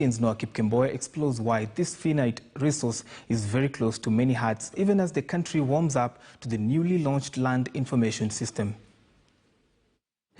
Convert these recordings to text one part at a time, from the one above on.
Noah Kipkemboy explores why this finite resource is very close to many hearts, even as the country warms up to the newly launched land information system.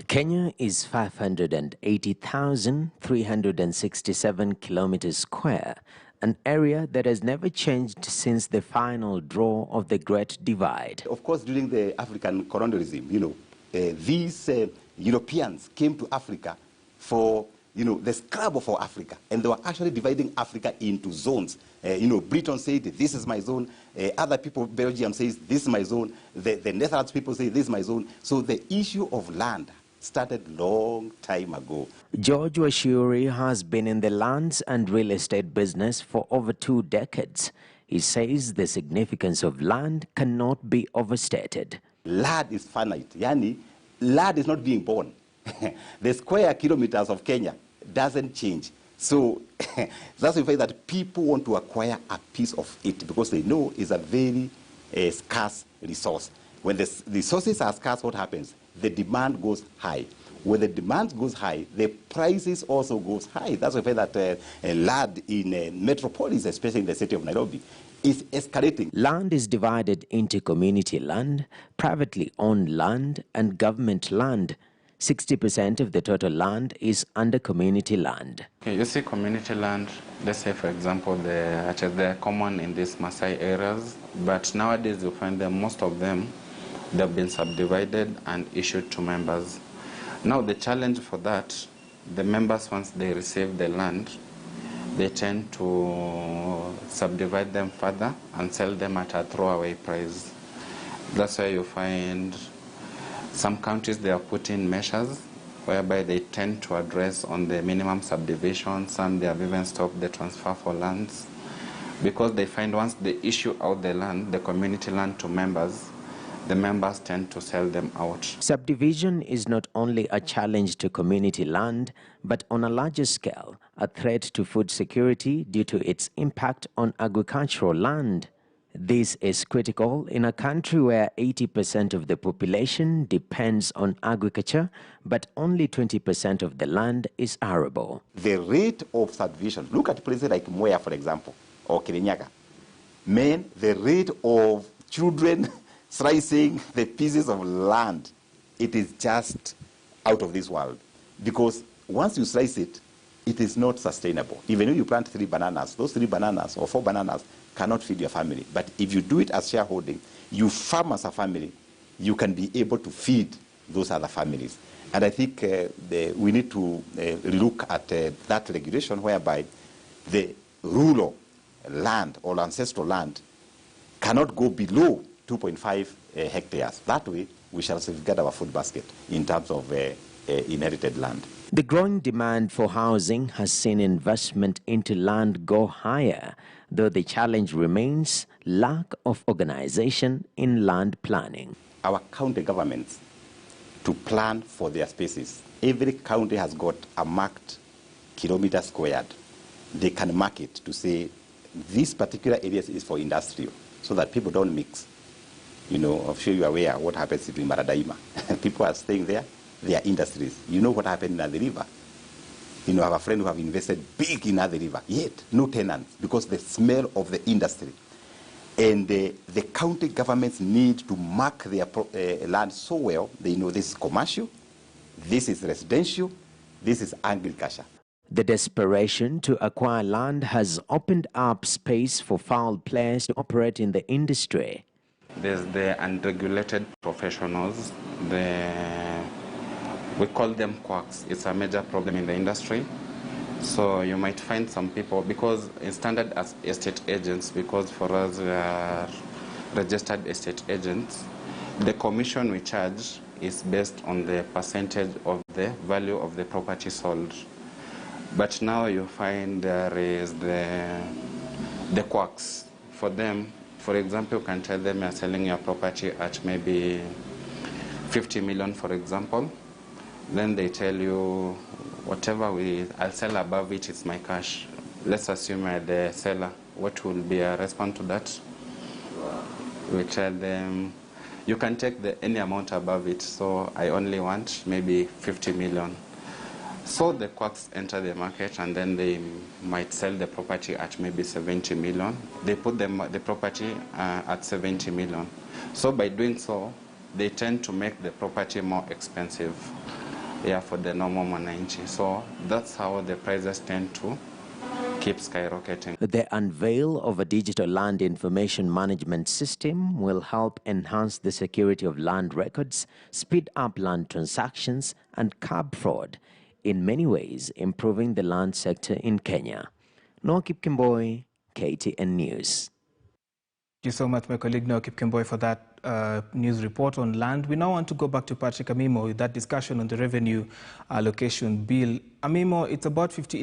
Kenya is 580,367 kilometers square, an area that has never changed since the final draw of the Great Divide. Of course, during the African colonialism, these Europeans came to Africa for, the scrub for Africa, and they were actually dividing Africa into zones. Britain said, this is my zone. Other people, Belgium says, this is my zone. The Netherlands people say, this is my zone. So the issue of land started long time ago. George Washuri has been in the lands and real estate business for over 2 decades. He says the significance of land cannot be overstated. Land is finite. Yani, land is not being born. The square kilometers of Kenya doesn't change. So that's the fact that people want to acquire a piece of it because they know it's a very scarce resource. When the resources are scarce, what happens? The demand goes high. When the demand goes high, the prices also goes high. That's the fact that land in metropolis, especially in the city of Nairobi, is escalating. Land is divided into community land, privately owned land, and government land. 60% of the total land is under community land. Okay, you see community land, let's say for example, they're common in these Maasai areas, but nowadays you find that most of them, they've been subdivided and issued to members. Now the challenge for that, the members, once they receive the land, they tend to subdivide them further and sell them at a throwaway price. That's why you find some counties, they are putting measures whereby they tend to address on the minimum subdivision. Some they have even stopped the transfer for lands because they find once they issue out the land, the community land to members, the members tend to sell them out. Subdivision is not only a challenge to community land, but on a larger scale, a threat to food security due to its impact on agricultural land. This is critical in a country where 80% of the population depends on agriculture, but only 20% of the land is arable. The rate of subdivision, look at places like Mwea, for example, or Kirinyaga. Men, the rate of children slicing the pieces of land, it is just out of this world. Because once you slice it, it is not sustainable. Even if you plant 3 bananas, those 3 bananas or 4 bananas cannot feed your family. But if you do it as shareholding, you farm as a family, you can be able to feed those other families. And I think we need to look at that regulation whereby the rural land or ancestral land cannot go below 2.5 hectares. That way, we shall safeguard our food basket in terms of inherited land. The growing demand for housing has seen investment into land go higher, though the challenge remains lack of organization in land planning. Our county governments, to plan for their spaces, every county has got a marked kilometer squared. They can mark it to say this particular area is for industrial, so that people don't mix. I'm sure you are aware what happens in Maradaima. People are staying there. They are industries. You know what happened in Athi River. I have a friend who have invested big in Athi River, yet no tenants because the smell of the industry. And the county governments need to mark their land so well. They know this is commercial, this is residential, this is agriculture. The desperation to acquire land has opened up space for foul players to operate in the industry. There's the unregulated professionals, we call them quacks. It's a major problem in the industry. So you might find some people, because in standard as estate agents, because for us we are registered estate agents, the commission we charge is based on the percentage of the value of the property sold. But now you find there is the quacks. For them, for example, you can tell them you're selling your property at maybe 50 million, for example. Then they tell you, whatever I'll sell above it, it's my cash. Let's assume you're the seller. What will be a response to that? We tell them, you can take any amount above it, so I only want maybe 50 million. So the quacks enter the market and then they might sell the property at maybe 70 million. They put the property at 70 million. So by doing so, they tend to make the property more expensive, for the normal Mwananchi. So that's how the prices tend to keep skyrocketing. The unveil of a digital land information management system will help enhance the security of land records, speed up land transactions, and curb fraud, in many ways improving the land sector in Kenya. Noah Kipkemboi, KTN News. Thank you so much, my colleague Noah Kipkemboi, for that news report on land. We now want to go back to Patrick Amimo with that discussion on the revenue allocation bill. Amimo, it's about 50